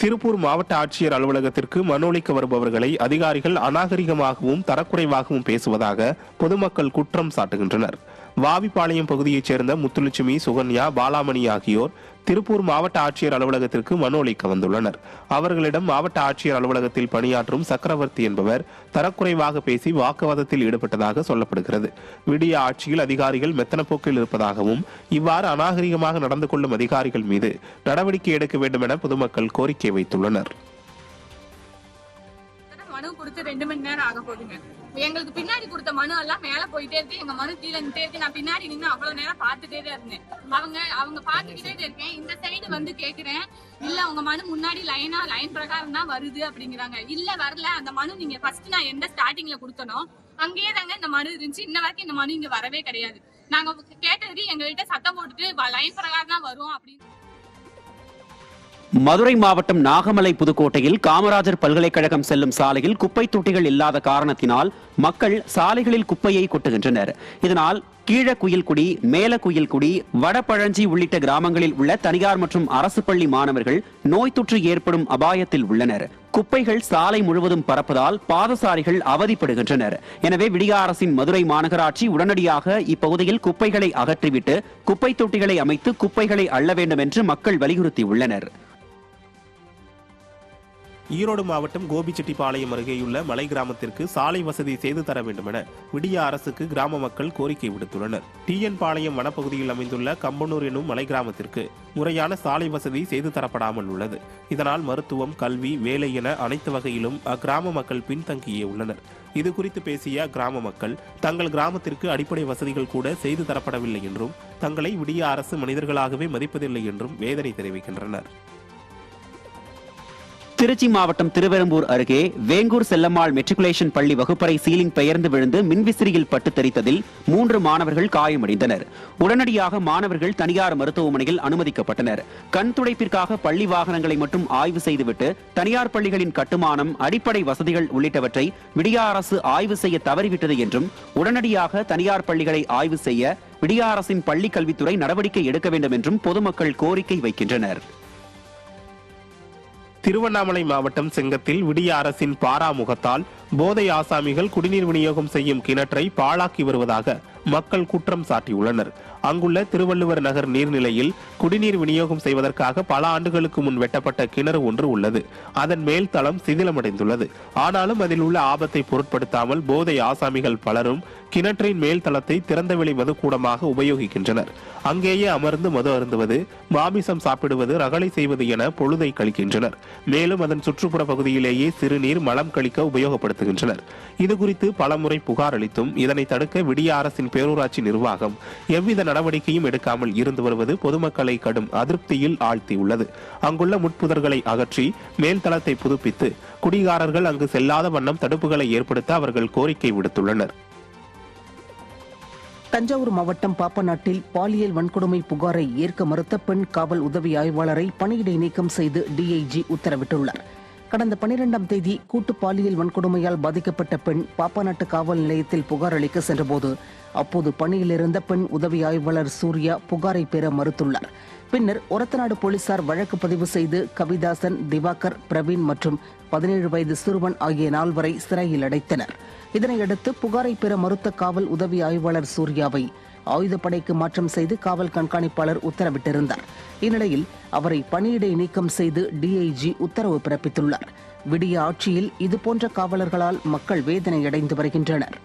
திருப்பூர் மாவட்ட ஆட்சியர் அலுவலகத்திற்கு மனு அளிக்க வருபவர்களை அதிகாரிகள் அநாகரிகமாகவும் தரக்குறைவாகவும் பேசுவதாக பொதுமக்கள் குற்றம் சாட்டுகின்றனர். வாவிப்பாளையம் பகுதியைச் சேர்ந்த முத்துலட்சுமி, சுகன்யா, பாலாமணி ஆகியோர் திருப்பூர் மாவட்ட ஆட்சியர் அலுவலகத்திற்கு மனு அளிக்க வந்துள்ளனர். அவர்களிடம் மாவட்ட ஆட்சியர் அலுவலகத்தில் பணியாற்றும் சக்கரவர்த்தி என்பவர் தரக்குறைவாக பேசி வாக்குவாதத்தில் ஈடுபட்டதாக சொல்லப்படுகிறது. விடிய ஆட்சியில் அதிகாரிகள் மெத்தன போக்கில் இருப்பதாகவும் இவ்வாறு அநாகரிகமாக நடந்து கொள்ளும் அதிகாரிகள் மீது நடவடிக்கை எடுக்க வேண்டும் என பொதுமக்கள் கோரிக்கை வைத்துள்ளனர். மனு கொடுத்து 2 மணி நேரம் ஆக போகுதுங்க. எங்களுக்கு பின்னாடி கொடுத்த மனு எல்லாம் மேல போயிட்டே இருக்கு, எங்க மனு கீழே நின்றுட்டே இருக்கு. நான் பின்னாடி நின்று அவ்வளவு நேரம் பார்த்துட்டே தான் இருந்தேன். அவங்க பார்த்துக்கிட்டே இருக்கேன். இந்த சைடு வந்து கேக்குறேன், இல்ல உங்க மனு முன்னாடி லைன் பிரகாரம் தான் வருது அப்படிங்கிறாங்க. இல்ல வரல, அந்த மனு நீங்க ஃபர்ஸ்ட் நான் எந்த ஸ்டார்டிங்ல கொடுத்தனோ அங்கேயே தாங்க இந்த மனு இருந்துச்சு. இன்ன வரைக்கும் இந்த மனு இங்க வரவே கிடையாது. நாங்க கேட்டது எங்ககிட்ட சத்தம் போட்டுட்டு லைன் பிரகாரம் தான் வரும் அப்படின்னு. மதுரை மாவட்டம் நாகமலை புதுக்கோட்டையில் காமராஜர் பல்கலைக்கழகம் செல்லும் சாலையில் குப்பை தொட்டிகள் இல்லாத காரணத்தினால் மக்கள் சாலைகளில் குப்பையை கொட்டுகின்றனர். இதனால் கீழக்குயில்குடி, மேலக்குயில்குடி, வடபழஞ்சி உள்ளிட்ட கிராமங்களில் உள்ள தனியார் மற்றும் அரசு பள்ளி மாணவர்கள் நோய் தொற்று ஏற்படும் அபாயத்தில் உள்ளனர். குப்பைகள் சாலை முழுவதும் பரப்பதால் பாதசாரிகள் அவதிப்படுகின்றனர். எனவே விடிய அரசின் மதுரை மாநகராட்சி உடனடியாக இப்பகுதியில் குப்பைகளை அகற்றிவிட்டு குப்பை தொட்டிகளை அமைத்து குப்பைகளை அள்ள வேண்டும் என்று மக்கள் வலியுறுத்தியுள்ளனர். ஈரோடு மாவட்டம் கோபிச்செட்டிப்பாளையம் அருகேயுள்ள மலை கிராமத்திற்கு சாலை வசதி செய்து தர வேண்டும் என விடிய அரசுக்கு கிராம மக்கள் கோரிக்கை விடுத்துள்ளனர். டிஎன் பாளையம் வனப்பகுதியில் அமைந்துள்ள கம்பனூர் எனும் மலை கிராமத்திற்கு முறையான சாலை வசதி செய்து தரப்படாமல் உள்ளது. இதனால் மருத்துவம், கல்வி, வேலை என அனைத்து வகையிலும் அக்கிராம மக்கள் பின்தங்கியே உள்ளனர். இதுகுறித்து பேசிய அக்கிராம மக்கள் தங்கள் கிராமத்திற்கு அடிப்படை வசதிகள் கூட செய்து தரப்படவில்லை என்றும் தங்களை விடிய அரசு மனிதர்களாகவே மதிப்பதில்லை என்றும் வேதனை தெரிவிக்கின்றனர். திருச்சி மாவட்டம் திருவெரும்பூர் அருகே வேங்கூர் செல்லம்மாள் மெட்ரிகுலேஷன் பள்ளி வகுப்பறை சீலிங் பெயர்ந்து விழுந்து மின்விசிறியில் பட்டு தெரித்ததில் 3 மாணவர்கள் காயமடைந்தனர். உடனடியாக மாணவர்கள் தனியார் மருத்துவமனையில் அனுமதிக்கப்பட்டனர். கண் துடைப்பிற்காக பள்ளி வாகனங்களை மட்டும் ஆய்வு செய்துவிட்டு தனியார் பள்ளிகளின் கட்டுமானம், அடிப்படை வசதிகள் உள்ளிட்டவற்றை விடிய அரசு ஆய்வு செய்ய தவறிவிட்டது என்றும் உடனடியாக தனியார் பள்ளிகளை ஆய்வு செய்ய விடிய அரசின் பள்ளிக் கல்வித்துறை நடவடிக்கை எடுக்க வேண்டும் என்றும் பொதுமக்கள் கோரிக்கை வைக்கின்றனர். திருவண்ணாமலை மாவட்டம் செங்கத்தில் விடிய அரசின் பாராமுகத்தால் போதை ஆசாமிகள் குடிநீர் விநியோகம் செய்யும் கிணற்றை பாழாக்கி வருவதாக மக்கள் குற்றம் சாட்டியுள்ளனர். அங்குள்ள திருவள்ளுவர் நகர் நீர்நிலையில் குடிநீர் விநியோகம் செய்வதற்காக பல ஆண்டுகளுக்கு முன் வெட்டப்பட்ட கிணறு ஒன்று உள்ளது. அதன் மேல் தளம் சிதிலமடைந்துள்ளது. ஆனாலும் அதில் உள்ள ஆபத்தை பொருட்படுத்தாமல் போதை ஆசாமிகள் பலரும் கிணற்றின் மேல் தளத்தை திறந்தவெளி மதுக்கூடமாக உபயோகிக்கின்றனர். அங்கேயே அமர்ந்து மது அருந்துவது, மாமிசம் சாப்பிடுவது, ரகளை செய்வது என பொழுதை கழிக்கின்றனர். மேலும் அதன் சுற்றுப்புற பகுதியிலேயே சிறுநீர், மலம் கழிக்க உபயோகப்படுத்துகின்றனர். இதுகுறித்து பலமுறை புகார் அளித்தும் இதனை தடுக்க விடிய அரசின் பேரூராட்சி நிர்வாகம் எவ்வித நடவடிக்கையும் எடுக்காமல் இருந்து வருவது பொதுமக்களை கடும் அதிருப்தியில் ஆழ்த்தியுள்ளது. அங்குள்ள முட்புதர்களை அகற்றி மேல் தளத்தை புதுப்பித்து குடிகாரர்கள் அங்கு செல்லாத வண்ணம் தடுப்புகளை ஏற்படுத்த அவர்கள் கோரிக்கை விடுத்துள்ளனர். தஞ்சாவூர் மாவட்டம் பாப்பநாட்டில் பாலியல் வன்கொடுமை புகாரை ஏற்க மறுத்த பெண் காவல் உதவி ஆய்வாளரை பணியிடை நீக்கம் செய்து டிஐஜி உத்தரவிட்டுள்ளார். கடந்த 12ஆம் தேதி கூட்டு பாலியல் வன்கொடுமையால் பாதிக்கப்பட்ட பெண் பாப்பநாட்டு காவல் நிலையத்தில் புகார் அளிக்க சென்றபோது அப்போது பணியில் இருந்த பெண் உதவி ஆய்வாளர் சூர்யா புகாரை பெற மறுத்துள்ளார். பின்னர் ஒரத்தநாடு போலீசார் வழக்கு பதிவு செய்து கவிதாசன், திவாகர், பிரவீன் மற்றும் 17 வயது சிறுவன் ஆகிய 4 வரை சிறையில் அடைத்தனர். இதனையடுத்து புகாரை பெற மறுத்த காவல் உதவி ஆய்வாளர் சூர்யாவை ஆயுதப்படைக்கு மாற்றம் செய்து காவல் கண்காணிப்பாளர் உத்தரவிட்டிருந்தார். இந்நிலையில் அவரை பணியிடை நீக்கம் செய்து டிஐஜி உத்தரவு பிறப்பித்துள்ளார். விடிய ஆட்சியில் இதுபோன்ற காவலர்களால் மக்கள் வேதனையடைந்து வருகின்றனர்.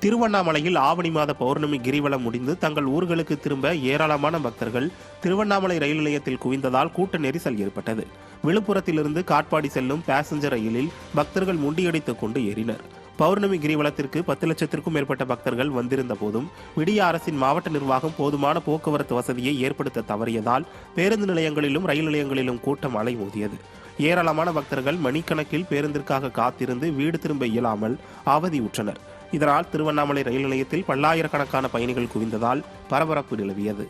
திருவண்ணாமலையில் ஆவணி மாத பௌர்ணமி கிரிவலம் முடிந்து தங்கள் ஊர்களுக்கு திரும்ப ஏராளமான பக்தர்கள் திருவண்ணாமலை ரயில் நிலையத்தில் குவிந்ததால் கூட்ட நெரிசல் ஏற்பட்டது. விழுப்புரத்திலிருந்து காட்பாடி செல்லும் பேசஞ்சர் ரயிலில் பக்தர்கள் முண்டியடித்துக் கொண்டு ஏறினர். பௌர்ணமி கிரிவலத்திற்கு 10 லட்சத்திற்கும் மேற்பட்ட பக்தர்கள் வந்திருந்த போதும் விடிய அரசின் மாவட்ட நிர்வாகம் போதுமான போக்குவரத்து வசதியை ஏற்படுத்த தவறியதால் பேருந்து நிலையங்களிலும் ரயில் நிலையங்களிலும் கூட்டம் அலைமோதியது. ஏராளமான பக்தர்கள் மணிக்கணக்கில் பேருந்திற்காக காத்திருந்து வீடு திரும்ப இயலாமல் அவதியுற்றனர். இதனால் திருவண்ணாமலை ரயில் நிலையத்தில் பல்லாயிரக்கணக்கான பயணிகள் குவிந்ததால் பரபரப்பு நிலவியது.